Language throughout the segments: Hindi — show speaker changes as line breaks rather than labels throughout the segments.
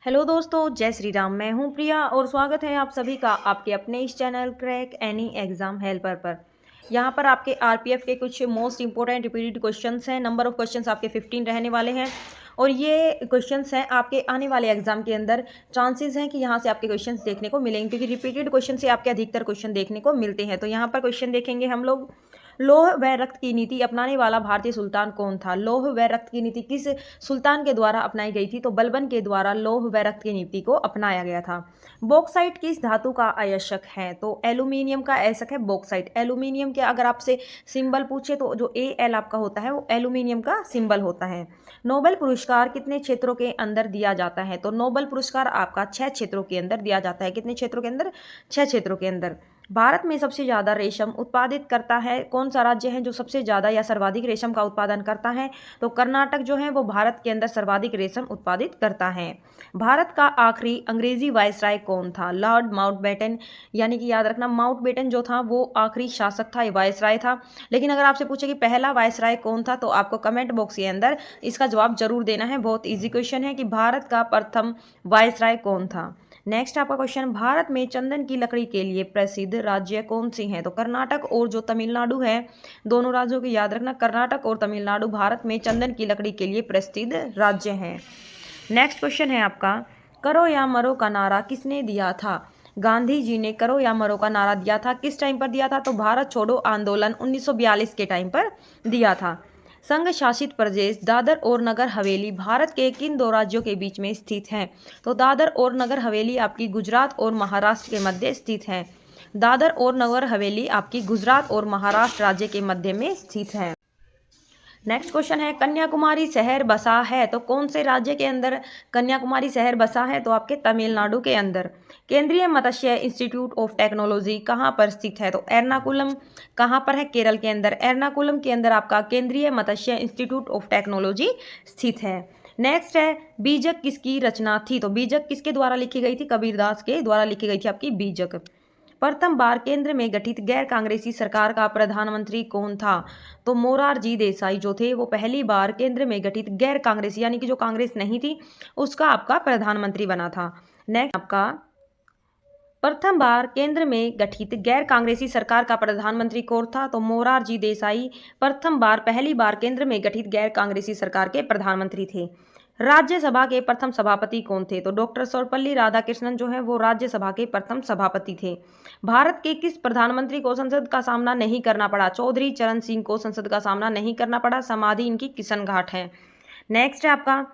हेलो दोस्तों, जय श्री राम। मैं हूं प्रिया और स्वागत है आप सभी का आपके अपने इस channel crack any exam helper पर। यहां पर आपके आरपीएफ के कुछ मोस्ट इंपोर्टेंट रिपीटेड क्वेश्चंस हैं। नंबर ऑफ क्वेश्चंस आपके 15 रहने वाले हैं और ये क्वेश्चंस हैं आपके आने वाले एग्जाम के अंदर। चांसेस हैं कि यहां से आपके क्वेश्चंस देखने को मिलेंगे क्योंकि रिपीटेड क्वेश्चन से आपके अधिकतर क्वेश्चन देखने को मिलते हैं। तो यहाँ पर क्वेश्चन देखेंगे हम लोग। लौह व रक्त की नीति अपनाने वाला भारतीय सुल्तान कौन था? लौह व रक्त की नीति किस सुल्तान के द्वारा अपनाई गई थी? तो बलबन के द्वारा लौह व रक्त की नीति को अपनाया गया था। बॉक्साइट किस धातु का अयस्क है? तो एल्यूमिनियम का अयस्क है बॉक्साइट। एल्यूमिनियम के अगर आपसे सिंबल पूछे तो जो एल आपका होता है वो एल्यूमिनियम का सिंबल होता है। नोबेल पुरस्कार कितने क्षेत्रों के अंदर दिया जाता है? तो नोबेल पुरस्कार आपका 6 क्षेत्रों के अंदर दिया जाता है। कितने क्षेत्रों के अंदर? 6 क्षेत्रों के अंदर। भारत में सबसे ज़्यादा रेशम उत्पादित करता है कौन सा राज्य है जो सबसे ज़्यादा या सर्वाधिक रेशम का उत्पादन करता है? तो कर्नाटक जो है वो भारत के अंदर सर्वाधिक रेशम उत्पादित करता है। भारत का आखिरी अंग्रेजी वायसराय कौन था? Lord Mountbatten. यानी कि याद रखना, माउंटबेटन जो था वो आखिरी शासक था, वायसराय था। लेकिन अगर आपसे पूछे कि पहला वायसराय कौन था तो आपको कमेंट बॉक्स के अंदर इसका जवाब जरूर देना है। बहुत ईजी क्वेश्चन है कि भारत का प्रथम वायसराय कौन था। नेक्स्ट आपका क्वेश्चन, भारत में चंदन की लकड़ी के लिए प्रसिद्ध राज्य कौन से हैं? तो कर्नाटक और जो तमिलनाडु है, दोनों राज्यों को याद रखना। कर्नाटक और तमिलनाडु भारत में चंदन की लकड़ी के लिए प्रसिद्ध राज्य हैं। नेक्स्ट क्वेश्चन है आपका, करो या मरो का नारा किसने दिया था? गांधी जी ने करो या मरो का नारा दिया था। किस टाइम पर दिया था? तो भारत छोड़ो आंदोलन 1942 के टाइम पर दिया था। संघ शासित प्रदेश दादर और नगर हवेली भारत के किन दो राज्यों के बीच में स्थित है? तो दादर और नगर हवेली आपकी गुजरात और महाराष्ट्र के मध्य स्थित है। दादर और नगर हवेली आपकी गुजरात और महाराष्ट्र राज्य के मध्य में स्थित है। नेक्स्ट क्वेश्चन है, कन्याकुमारी शहर बसा है तो कौन से राज्य के अंदर कन्याकुमारी शहर बसा है? तो आपके तमिलनाडु के अंदर। केंद्रीय मत्स्य इंस्टीट्यूट ऑफ टेक्नोलॉजी कहाँ पर स्थित है? तो एर्नाकुलम कहाँ पर है? केरल के अंदर। एर्नाकुलम के अंदर आपका केंद्रीय मत्स्य इंस्टीट्यूट ऑफ टेक्नोलॉजी स्थित है। नेक्स्ट है, बीजक किसकी रचना थी? तो बीजक किसके द्वारा लिखी गई थी? कबीरदास के द्वारा लिखी गई थी आपकी बीजक। प्रथम बार केंद्र में गठित गैर कांग्रेसी सरकार का प्रधानमंत्री कौन था? तो मोरारजी देसाई जो थे वो पहली बार केंद्र में गठित गैर कांग्रेसी यानी कि जो कांग्रेस नहीं थी उसका आपका प्रधानमंत्री बना था। नेक्स्ट आपका, प्रथम बार केंद्र में गठित गैर कांग्रेसी सरकार का प्रधानमंत्री कौन था? तो मोरारजी देसाई प्रथम बार पहली बार केंद्र में गठित गैर कांग्रेसी सरकार के प्रधानमंत्री थे। राज्यसभा के प्रथम सभापति कौन थे? तो डॉक्टर सर्वपल्ली राधाकृष्णन जो है वो राज्यसभा के प्रथम सभापति थे। भारत के किस प्रधानमंत्री को संसद का सामना नहीं करना पड़ा? चौधरी चरण सिंह को संसद का सामना नहीं करना पड़ा। समाधि इनकी किशन घाट है। नेक्स्ट है आपका,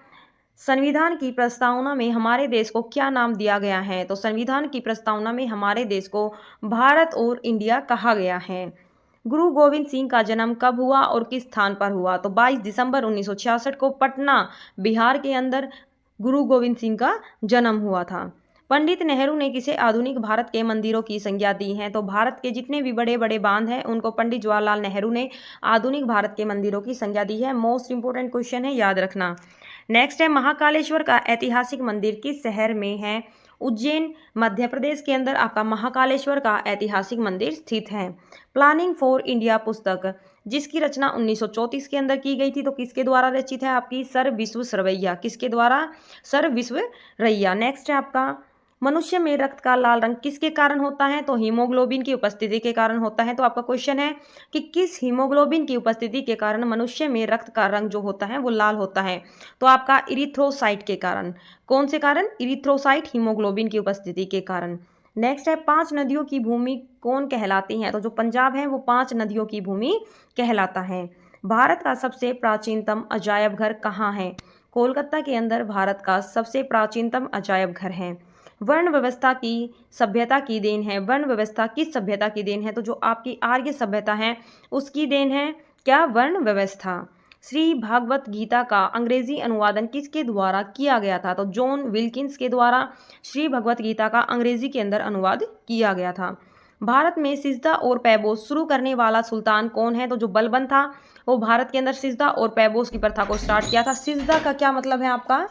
संविधान की प्रस्तावना में हमारे देश को क्या नाम दिया गया है? तो संविधान की प्रस्तावना में हमारे देश को भारत और इंडिया कहा गया है। गुरु गोविंद सिंह का जन्म कब हुआ और किस स्थान पर हुआ? तो 22 दिसंबर 1966 को पटना बिहार के अंदर गुरु गोविंद सिंह का जन्म हुआ था। पंडित नेहरू ने किसे आधुनिक भारत के मंदिरों की संज्ञा दी है? तो भारत के जितने भी बड़े बड़े बांध हैं उनको पंडित जवाहरलाल नेहरू ने आधुनिक भारत के मंदिरों की संज्ञा दी है। मोस्ट इंपोर्टेंट क्वेश्चन है, याद रखना। नेक्स्ट है, महाकालेश्वर का ऐतिहासिक मंदिर किस शहर में है? उज्जैन मध्य प्रदेश के अंदर आपका महाकालेश्वर का ऐतिहासिक मंदिर स्थित है। प्लानिंग फॉर इंडिया पुस्तक जिसकी रचना 1934 के अंदर की गई थी तो किसके द्वारा रचित है? आपकी सर विश्वेश्वरैया। किसके द्वारा? सर विश्वेश्वरैया। नेक्स्ट है आपका, मनुष्य में रक्त का लाल रंग किसके कारण होता है? तो हीमोग्लोबिन की उपस्थिति के कारण होता है। तो आपका क्वेश्चन है कि किस हीमोग्लोबिन की उपस्थिति के कारण मनुष्य में रक्त का रंग जो होता है वो लाल होता है? तो आपका इरिथ्रोसाइट के कारण। कौन से कारण? इरिथ्रोसाइट हीमोग्लोबिन की उपस्थिति के कारण। नेक्स्ट है, 5 नदियों की भूमि कौन कहलाती है? तो जो पंजाब है वो 5 नदियों की भूमि कहलाता है। भारत का सबसे प्राचीनतम अजायब घर कहाँ है? कोलकाता के अंदर भारत का सबसे प्राचीनतम अजायब घर है। वर्ण व्यवस्था की सभ्यता की देन है। वर्ण व्यवस्था किस सभ्यता की देन है? तो जो आपकी आर्य सभ्यता है उसकी देन है। क्या? वर्ण व्यवस्था। श्री भागवत गीता का अंग्रेजी अनुवादन किसके द्वारा किया गया था? तो जॉन विल्किंस के द्वारा श्री भगवत गीता का अंग्रेजी के अंदर अनुवाद किया गया था। भारत में सिजदा और पैबोस शुरू करने वाला सुल्तान कौन है? तो जो बलबन था वो भारत के अंदर सिजदा और पैबोस की प्रथा को स्टार्ट किया था। सिजदा का क्या मतलब है आपका?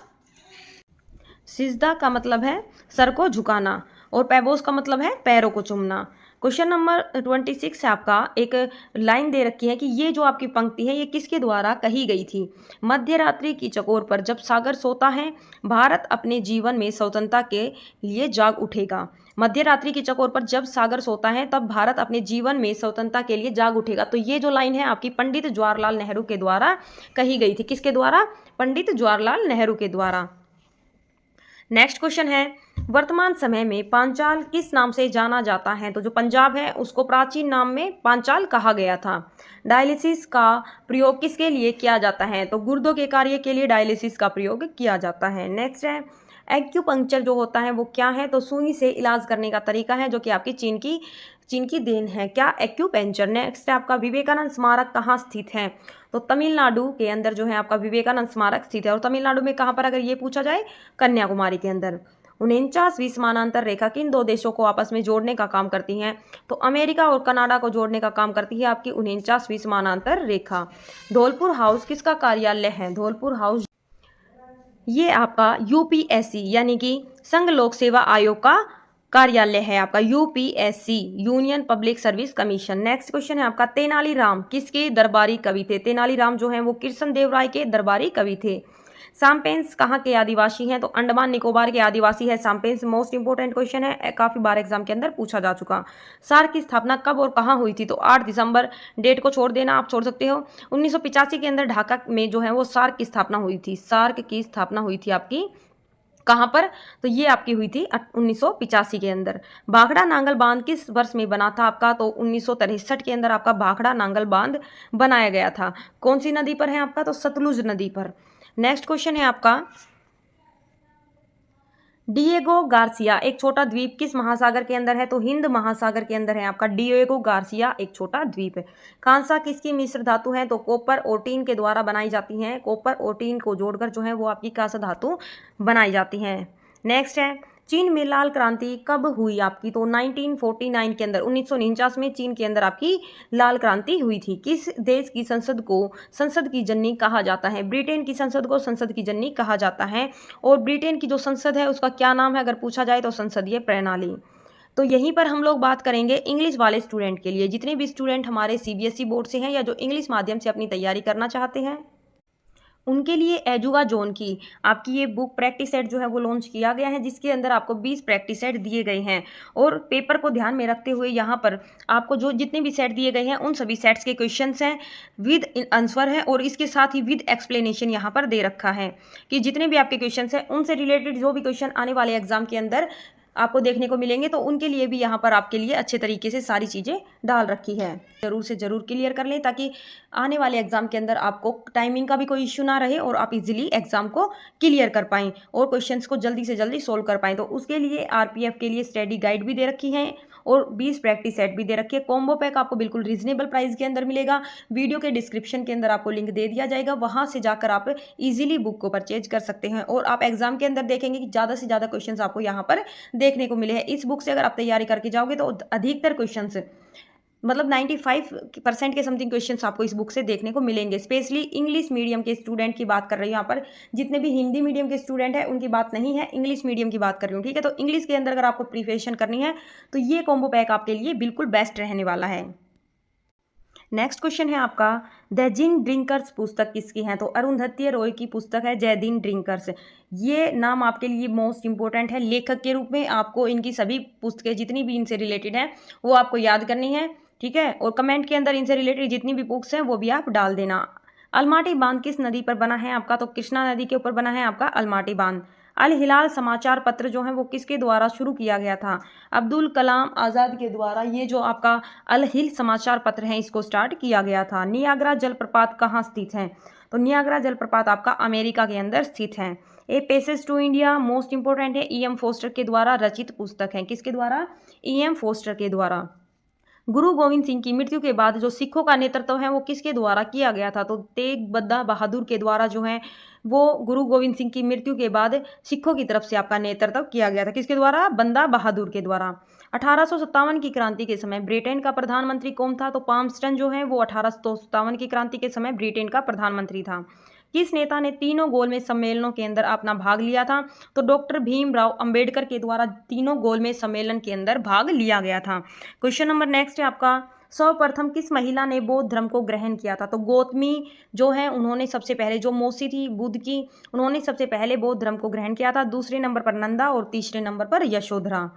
सिजदा का मतलब है सर को झुकाना और पैबोस का मतलब है पैरों को चूमना। क्वेश्चन नंबर 26 है आपका, एक लाइन दे रखी है कि ये जो आपकी पंक्ति है ये किसके द्वारा कही गई थी। मध्य रात्रि की चकोर पर जब सागर सोता है, भारत अपने जीवन में स्वतंत्रता के लिए जाग उठेगा। मध्य रात्रि की चकोर पर जब सागर सोता है तब भारत अपने जीवन में स्वतंत्रता के लिए जाग उठेगा। तो ये जो लाइन है आपकी पंडित जवाहरलाल नेहरू के द्वारा कही गई थी। किसके द्वारा? पंडित जवाहरलाल नेहरू के द्वारा। नेक्स्ट क्वेश्चन है, वर्तमान समय में पांचाल किस नाम से जाना जाता है? तो जो पंजाब है उसको प्राचीन नाम में पांचाल कहा गया था। डायलिसिस का प्रयोग किसके लिए किया जाता है? तो गुर्दों के कार्य के लिए डायलिसिस का प्रयोग किया जाता है। नेक्स्ट है, एक्यूपंक्चर जो होता है वो क्या है? तो सुई से इलाज करने का तरीका है जो कि आपकी चीन की देन है। क्या? एक्यूपंक्चर। नेक्स्ट है आपका, विवेकानंद स्मारक कहाँ स्थित है? तो तमिलनाडु के अंदर जो है आपका विवेकानंद स्मारक स्थित है। और तमिलनाडु में कहाँ पर अगर ये पूछा जाए? कन्याकुमारी के अंदर। 49वीं समानांतर रेखा किन दो देशों को आपस में जोड़ने का काम करती है? तो अमेरिका और कनाडा को जोड़ने का काम करती है आपकी 49वीं समानांतर रेखा। धौलपुर हाउस किसका कार्यालय है? धौलपुर हाउस ये आपका यूपीएससी यानी कि संघ लोक सेवा आयोग का कार्यालय है आपका, UPSC, union public service commission. Next question है आपका, तेनालीराम किसके दरबारी कवि थे? तेनालीराम जो है वो कृष्ण देव राय के दरबारी कवि थे। सांपेंस कहाँ के आदिवासी हैं? तो अंडमान निकोबार के आदिवासी है सांपेंस। मोस्ट इंपोर्टेंट क्वेश्चन है, काफी बार एग्जाम के अंदर पूछा जा चुका। सार्क की स्थापना कब और कहाँ हुई थी? तो 8 दिसंबर, डेट को छोड़ देना, आप छोड़ सकते हो। 1985 के अंदर ढाका में जो है वो सार्क की स्थापना हुई थी। सार्क की स्थापना हुई थी आपकी कहाँ पर? तो ये आपकी हुई थी 1985 के अंदर। भाखड़ा नांगल बांध किस वर्ष में बना था आपका? तो 1963 के अंदर आपका भाखड़ा नांगल बांध बनाया गया था। कौन सी नदी पर है आपका? तो सतलुज नदी पर। नेक्स्ट क्वेश्चन है आपका, डिएगो गार्सिया एक छोटा द्वीप किस महासागर के अंदर है? तो हिंद महासागर के अंदर है आपका डिएगो गार्सिया एक छोटा द्वीप है। कांसा किसकी मिश्र धातु है? तो कॉपर और टीन के द्वारा बनाई जाती हैं। कॉपर और टीन को जोड़कर जो है वो आपकी कांसा धातु बनाई जाती हैं। नेक्स्ट है, चीन में लाल क्रांति कब हुई आपकी? तो 1949 के अंदर, 1949 में चीन के अंदर आपकी लाल क्रांति हुई थी। किस देश की संसद को संसद की जननी कहा जाता है? ब्रिटेन की संसद को संसद की जननी कहा जाता है। और ब्रिटेन की जो संसद है उसका क्या नाम है अगर पूछा जाए? तो संसदीय प्रणाली। तो यहीं पर हम लोग बात करेंगे इंग्लिश वाले स्टूडेंट के लिए। जितने भी स्टूडेंट हमारे सीबीएसई बोर्ड से हैं या जो इंग्लिश माध्यम से अपनी तैयारी करना चाहते हैं उनके लिए एजुगा जोन की आपकी ये बुक प्रैक्टिस सेट जो है वो लॉन्च किया गया है, जिसके अंदर आपको 20 प्रैक्टिस सेट दिए गए हैं। और पेपर को ध्यान में रखते हुए यहाँ पर आपको जो जितने भी सेट दिए गए हैं उन सभी सेट्स के क्वेश्चंस हैं विद आंसर है, और इसके साथ ही विद एक्सप्लेनेशन यहाँ पर दे रखा है कि जितने भी आपके क्वेश्चंस हैं उनसे रिलेटेड जो भी क्वेश्चन आने वाले एग्जाम के अंदर आपको देखने को मिलेंगे तो उनके लिए भी यहाँ पर आपके लिए अच्छे तरीके से सारी चीज़ें डाल रखी है। जरूर से ज़रूर क्लियर कर लें ताकि आने वाले एग्जाम के अंदर आपको टाइमिंग का भी कोई इश्यू ना रहे और आप इजीली एग्जाम को क्लियर कर पाएँ और क्वेश्चंस को जल्दी से जल्दी सोल्व कर पाएँ। तो उसके लिए आरपीएफ के लिए स्टडी गाइड भी दे रखी है और 20 प्रैक्टिस सेट भी दे रखी है। कॉम्बो पैक आपको बिल्कुल रीजनेबल प्राइस के अंदर मिलेगा। वीडियो के डिस्क्रिप्शन के अंदर आपको लिंक दे दिया जाएगा, वहां से जाकर आप इजीली बुक को परचेज कर सकते हैं और आप एग्जाम के अंदर देखेंगे कि ज़्यादा से ज़्यादा क्वेश्चंस आपको यहाँ पर देखने को मिले हैं। इस बुक से अगर आप तैयारी करके जाओगे तो अधिकतर क्वेश्चंस मतलब 95% के समथिंग क्वेश्चंस आपको इस बुक से देखने को मिलेंगे। स्पेशली इंग्लिश मीडियम के स्टूडेंट की बात कर रही हूँ यहाँ पर, जितने भी हिंदी मीडियम के स्टूडेंट हैं उनकी बात नहीं है, इंग्लिश मीडियम की बात कर रही हूँ, ठीक है। तो इंग्लिश के अंदर अगर आपको प्रिपरेशन करनी है तो ये कॉम्बो पैक आपके लिए बिल्कुल बेस्ट रहने वाला है। नेक्स्ट क्वेश्चन है आपका, द जिन ड्रिंकर्स पुस्तक किसकी है? तो अरुंधति रॉय की पुस्तक है जैदिन ड्रिंकर्स। ये नाम आपके लिए मोस्ट इंपॉर्टेंट है। लेखक के रूप में आपको इनकी सभी पुस्तकें जितनी भी इनसे रिलेटेड हैं वो आपको याद करनी है, ठीक है। और कमेंट के अंदर इनसे रिलेटेड जितनी भी बुक्स हैं वो भी आप डाल देना। अलमाटी बांध किस नदी पर बना है आपका? तो कृष्णा नदी के ऊपर बना है आपका अलमाटी बांध। अल हिलाल समाचार पत्र जो है वो किसके द्वारा शुरू किया गया था? अब्दुल कलाम आज़ाद के द्वारा ये जो आपका अल हिल समाचार पत्र है इसको स्टार्ट किया गया था। नियाग्रा जलप्रपात कहाँ स्थित है? तो नियाग्रा जलप्रपात आपका अमेरिका के अंदर स्थित है। A passage to India most important है, ई एम फोस्टर के द्वारा रचित पुस्तक है। किसके द्वारा? ई एम फोस्टर के द्वारा। गुरु गोविंद सिंह की मृत्यु के बाद जो सिखों का नेतृत्व है वो किसके द्वारा किया गया था? तो तेग बहादुर के द्वारा जो है वो गुरु गोविंद सिंह की मृत्यु के बाद सिखों की तरफ से आपका नेतृत्व किया गया था। किसके द्वारा? बंदा बहादुर के द्वारा। 1857 की क्रांति के समय ब्रिटेन का प्रधानमंत्री कौन था? तो पाल्मस्टन जो है वो 1857 की क्रांति के समय ब्रिटेन का प्रधानमंत्री था। किस नेता ने तीनों गोलमेज सम्मेलनों के अंदर अपना भाग लिया था? तो डॉक्टर भीमराव अंबेडकर के द्वारा तीनों गोलमेज सम्मेलन के अंदर भाग लिया गया था। क्वेश्चन नंबर नेक्स्ट है आपका, सर्वप्रथम किस महिला ने बौद्ध धर्म को ग्रहण किया था? तो गौतमी जो है उन्होंने सबसे पहले, जो मौसी थी बुद्ध की, उन्होंने सबसे पहले बौद्ध धर्म को ग्रहण किया था। दूसरे नंबर पर नंदा और तीसरे नंबर पर यशोधरा।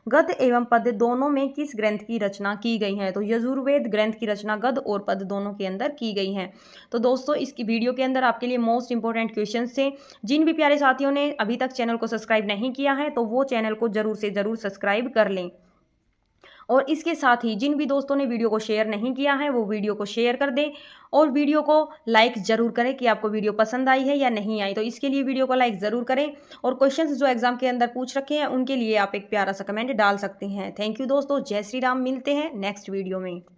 गद्य एवं पद्य दोनों में किस ग्रंथ की रचना की गई है? तो यजुर्वेद ग्रंथ की रचना गद्य और पद्य दोनों के अंदर की गई है। तो दोस्तों इसकी वीडियो के अंदर आपके लिए मोस्ट इंपॉर्टेंट क्वेश्चन थे। जिन भी प्यारे साथियों ने अभी तक चैनल को सब्सक्राइब नहीं किया है तो वो चैनल को जरूर से जरूर सब्सक्राइब कर लें। और इसके साथ ही जिन भी दोस्तों ने वीडियो को शेयर नहीं किया है वो वीडियो को शेयर कर दें और वीडियो को लाइक ज़रूर करें कि आपको वीडियो पसंद आई है या नहीं आई। तो इसके लिए वीडियो को लाइक ज़रूर करें और क्वेश्चंस जो एग्जाम के अंदर पूछ रखे हैं उनके लिए आप एक प्यारा सा कमेंट डाल सकते हैं। थैंक यू दोस्तों, जय श्री राम। मिलते हैं नेक्स्ट वीडियो में।